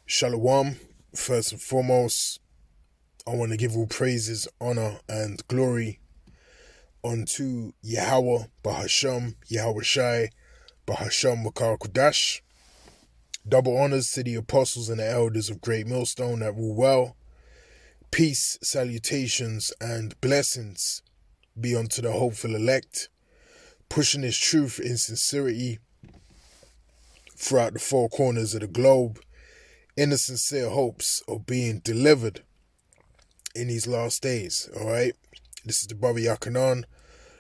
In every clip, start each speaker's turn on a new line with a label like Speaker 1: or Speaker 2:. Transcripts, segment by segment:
Speaker 1: Shalom. First and foremost, I want to give all praises, honor, and glory unto Yahweh, Bahasham, Yahweh Shai, Bahasham, Makar Kudash. Double honors to the apostles and the elders of Great Millstone that rule well. Peace, salutations, and blessings be unto the hopeful elect, pushing this truth in sincerity throughout the four corners of the globe, in the sincere hopes of being delivered in these last days. All right, this is the brother Yakanan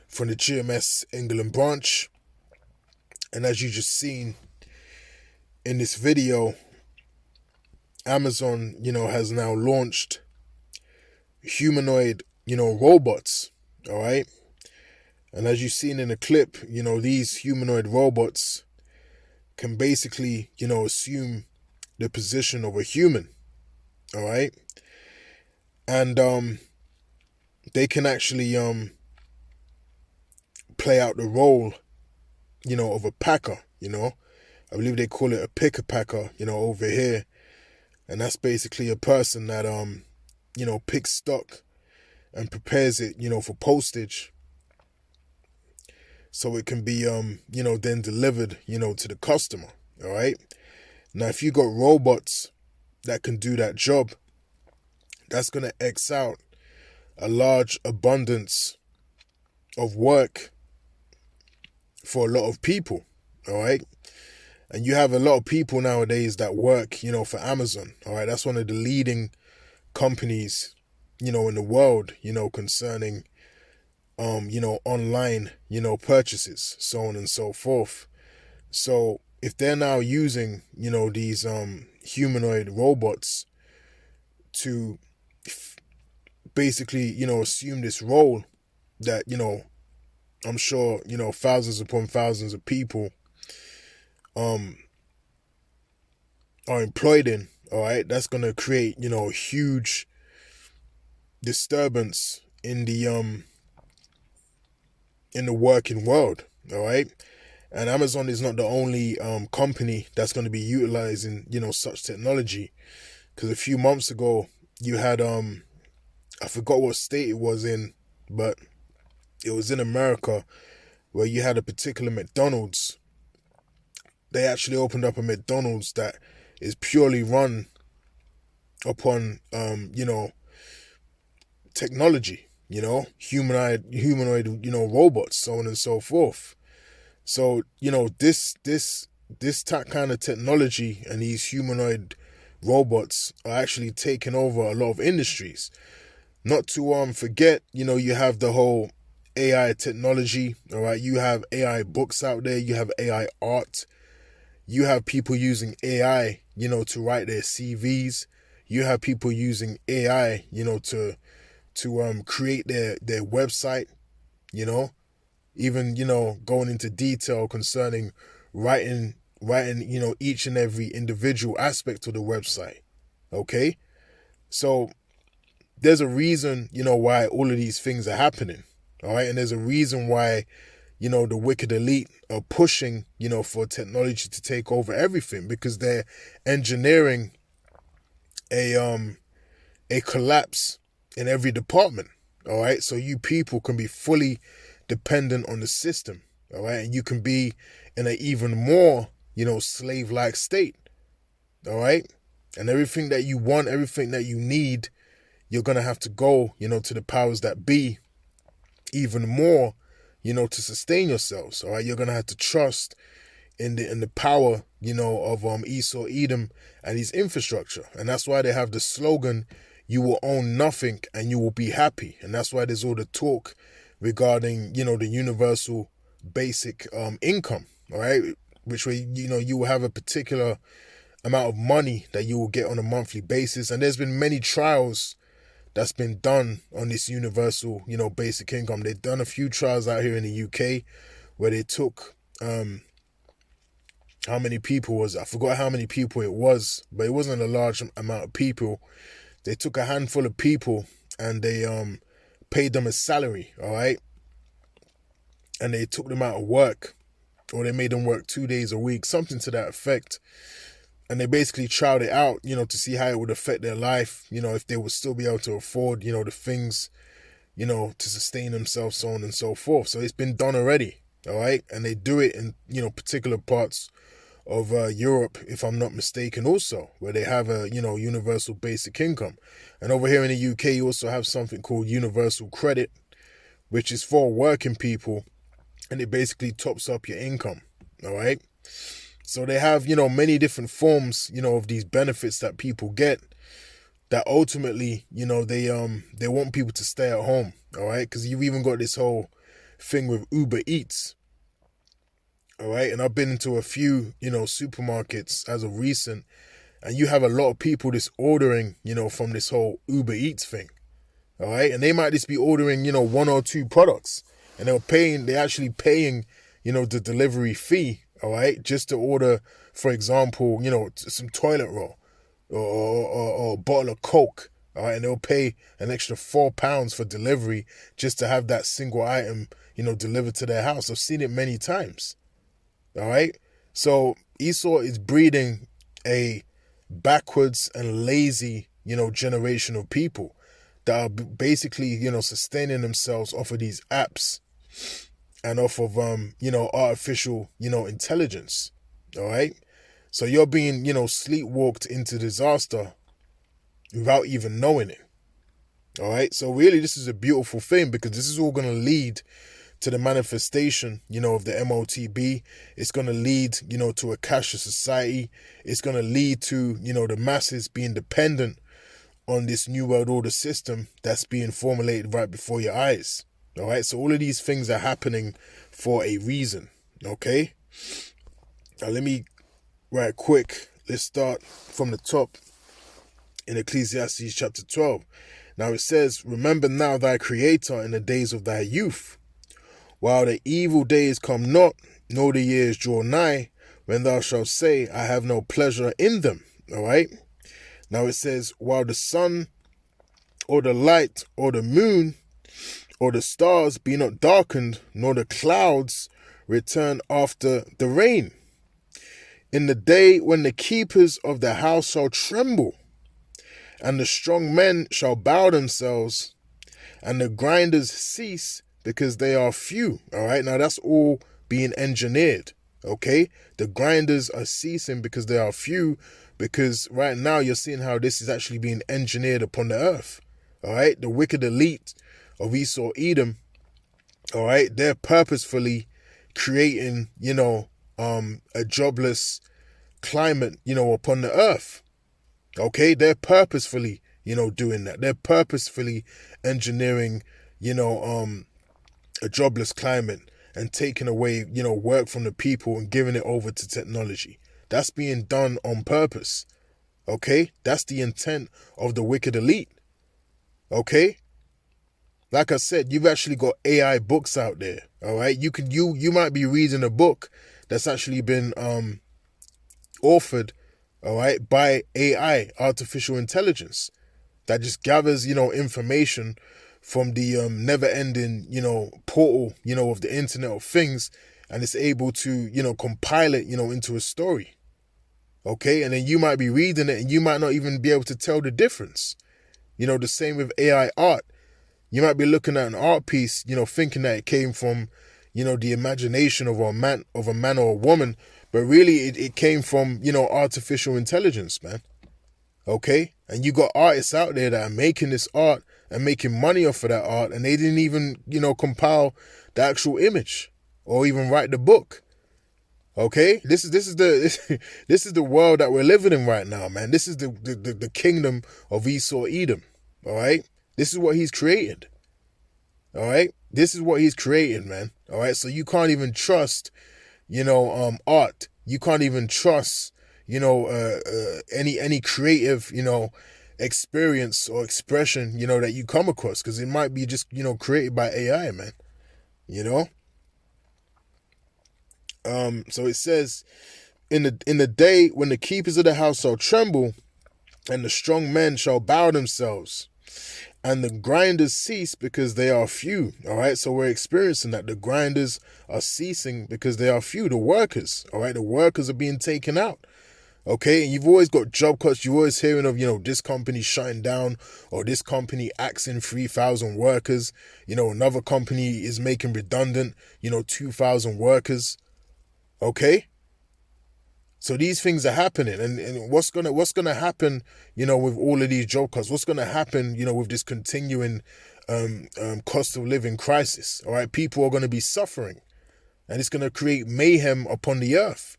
Speaker 1: from the GMS England branch, and as you just seen in this video, Amazon has now launched humanoid robots. All right, and as you've seen in the clip, these humanoid robots can basically assume the position of a human. All right, and they can actually play out the role of a packer. I believe they call it a picker packer over here, and that's basically a person that picks stock and prepares it for postage, so it can be then delivered to the customer. All right, now if you got robots that can do that job, that's going to X out a large abundance of work for a lot of people. All right, and you have a lot of people nowadays that work for Amazon. All right, that's one of the leading companies in the world concerning online purchases, so on and so forth. So if they're now using these humanoid robots to basically assume this role that I'm sure thousands upon thousands of people are employed in, all right, that's going to create a huge disturbance in the working world. All right, and Amazon is not the only company that's going to be utilizing such technology, because a few months ago you had I forgot what state it was in, but it was in America, where you had a particular McDonald's. They actually opened up a McDonald's that is purely run upon technology, humanoid robots, so on and so forth. So this kind of technology and these humanoid robots are actually taking over a lot of industries. Not to forget, you have the whole AI technology. All right, you have AI books out there, you have AI art, you have people using AI to write their CVs, you have people using AI to create their website, even going into detail concerning writing each and every individual aspect of the website. Okay, so there's a reason why all of these things are happening. All right, and there's a reason why the wicked elite are pushing for technology to take over everything, because they're engineering a collapse in every department. All right, so you people can be fully dependent on the system. All right, and you can be in an even more slave-like state. All right, and everything that you want, everything that you need, you're gonna have to go to the powers that be even more to sustain yourselves. All right, you're gonna have to trust in the power of Esau, Edom, and his infrastructure. And that's why they have the slogan, you will own nothing and you will be happy. And that's why there's all the talk regarding the universal basic income. All right, which way you will have a particular amount of money that you will get on a monthly basis. And there's been many trials that's been done on this universal basic income. They've done a few trials out here in the UK where they took how many people was it? I forgot how many people it was, but it wasn't a large amount of people. They took a handful of people and they paid them a salary, all right? And they took them out of work, or they made them work 2 days a week, something to that effect. and they basically tried it out, to see how it would affect their life, if they would still be able to afford, the things, to sustain themselves, so on and so forth. So it's been done already, all right? And they do it in, particular parts of Europe, if I'm not mistaken, also, where they have a, universal basic income. And over here in the UK, you also have something called universal credit, which is for working people, and it basically tops up your income, all right? So they have, many different forms, of these benefits that people get that ultimately, they want people to stay at home, all right? Because you've even got this whole thing with Uber Eats, all right? And I've been into a few, supermarkets as of recent, and you have a lot of people just ordering, from this whole Uber Eats thing, all right? And they might just be ordering, one or two products, and they're actually paying, the delivery fee, all right, just to order, for example, some toilet roll or a bottle of Coke, all right, and they'll pay an extra £4 for delivery just to have that single item, delivered to their house. I've seen it many times, all right? So Esau is breeding a backwards and lazy, generation of people that are basically, sustaining themselves off of these apps and off of, artificial, intelligence, all right? So you're being, sleepwalked into disaster without even knowing it, all right? So really, this is a beautiful thing, because this is all going to lead to the manifestation, of the MOTB. It's going to lead, to a cashless society. It's going to lead to, the masses being dependent on this new world order system that's being formulated right before your eyes. All right, so all of these things are happening for a reason, okay? Now let me, right quick, let's start from the top in Ecclesiastes chapter 12. Now it says, "Remember now thy Creator in the days of thy youth, while the evil days come not, nor the years draw nigh, when thou shalt say, I have no pleasure in them." All right? Now it says, "While the sun or the light or the moon or the stars be not darkened, nor the clouds return after the rain. In the day when the keepers of the house shall tremble, and the strong men shall bow themselves, and the grinders cease because they are few." All right, now that's all being engineered, okay? The grinders are ceasing because they are few, because right now you're seeing how this is actually being engineered upon the earth, all right? The wicked elite of Esau Edom, all right, they're purposefully creating, a jobless climate, upon the earth. Okay, they're purposefully, doing that. They're purposefully engineering, a jobless climate and taking away, work from the people and giving it over to technology. That's being done on purpose. Okay, that's the intent of the wicked elite. Okay. Like I said, you've actually got AI books out there, all right? You might be reading a book that's actually been authored, all right, by AI, artificial intelligence, that just gathers, information from the never-ending, portal, of the Internet of Things, and it's able to, compile it, into a story, okay? And then you might be reading it and you might not even be able to tell the difference. The same with AI art. You might be looking at an art piece, thinking that it came from, the imagination of a man or a woman, but really it came from, artificial intelligence, man. Okay? And you got artists out there that are making this art and making money off of that art, and they didn't even, compile the actual image or even write the book. Okay? This is the world that we're living in right now, man. This is the kingdom of Esau Edom. All right? This is what he's created. All right? This is what he's created, man. All right? So you can't even trust, art. You can't even trust, any creative, experience or expression, that you come across, because it might be just, created by AI, man. So it says, in the day when the keepers of the house shall tremble, and the strong men shall bow themselves, and the grinders cease because they are few. All right, so we're experiencing that. The grinders are ceasing because they are few. The workers, all right, the workers are being taken out. Okay, and you've always got job cuts. You're always hearing of, this company shutting down, or this company axing 3,000 workers. Another company is making redundant, 2,000 workers. Okay, so these things are happening, and what's gonna happen, with all of these job cuts? What's gonna happen, with this continuing cost of living crisis? All right, people are gonna be suffering, and it's gonna create mayhem upon the earth.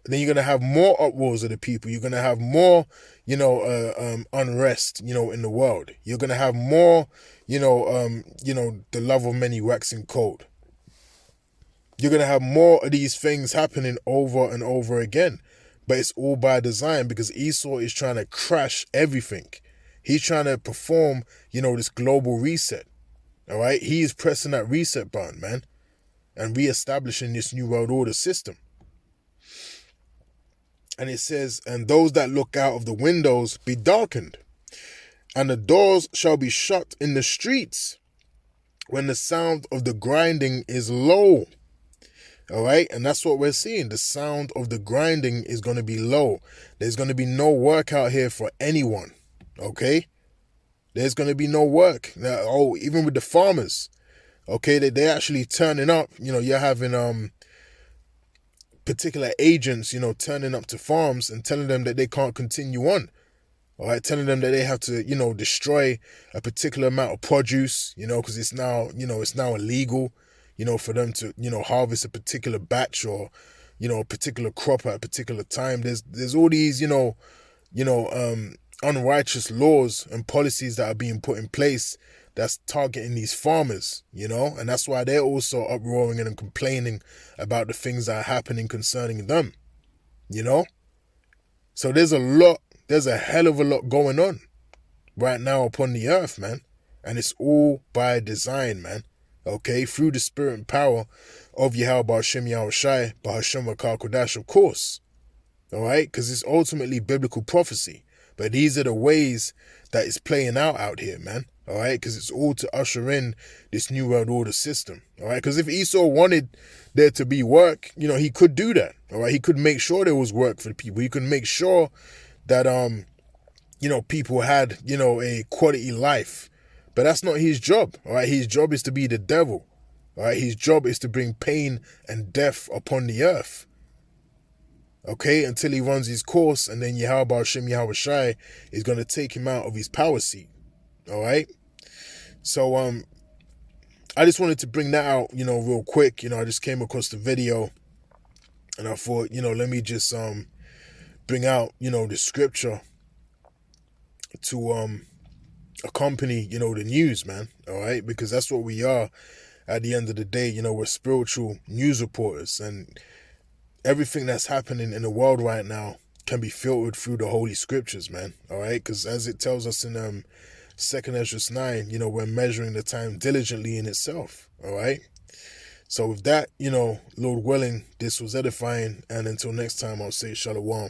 Speaker 1: Then you're gonna have more uproars of the people. You're gonna have more, unrest, in the world. You're gonna have more, the love of many waxing cold. You're gonna have more of these things happening over and over again, but it's all by design because Esau is trying to crash everything. He's trying to perform, this global reset. All right, he is pressing that reset button, man, and reestablishing this new world order system. And it says, and those that look out of the windows be darkened, and the doors shall be shut in the streets when the sound of the grinding is low. All right, and that's what we're seeing. The sound of the grinding is going to be low. There's going to be no work out here for anyone. Okay, there's going to be no work now. Even with the farmers, okay, they're actually turning up. You're having particular agents, turning up to farms and telling them that they can't continue on. All right, telling them that they have to, destroy a particular amount of produce, because it's now illegal, for them to, harvest a particular batch or, a particular crop at a particular time. There's all these, unrighteous laws and policies that are being put in place that's targeting these farmers, and that's why they're also uproaring and complaining about the things that are happening concerning them, So there's a hell of a lot going on right now upon the earth, man, and it's all by design, man, okay, through the spirit and power of Yahweh Ba'Shem Yahushai, Ba'Hashem Kodash, of course, all right, because it's ultimately biblical prophecy, but these are the ways that it's playing out here, man. All right, because it's all to usher in this new world order system. All right, because if Esau wanted there to be work, he could do that. All right, he could make sure there was work for the people. He could make sure that people had a quality life. But that's not his job. All right, his job is to be the devil. All right, his job is to bring pain and death upon the earth. Okay, until he runs his course, and then Yahweh Ba'Shem Yahushai is going to take him out of his power seat. All right, so I just wanted to bring that out, real quick. I just came across the video, and I thought, let me just bring out, the scripture to accompany, the news, man. All right, because that's what we are at the end of the day. We're spiritual news reporters, and everything that's happening in the world right now can be filtered through the Holy Scriptures, man. All right, because as it tells us in 2nd Ezra 9, we're measuring the time diligently in itself. All right. So with that, Lord willing, this was edifying. And until next time, I'll say shalom.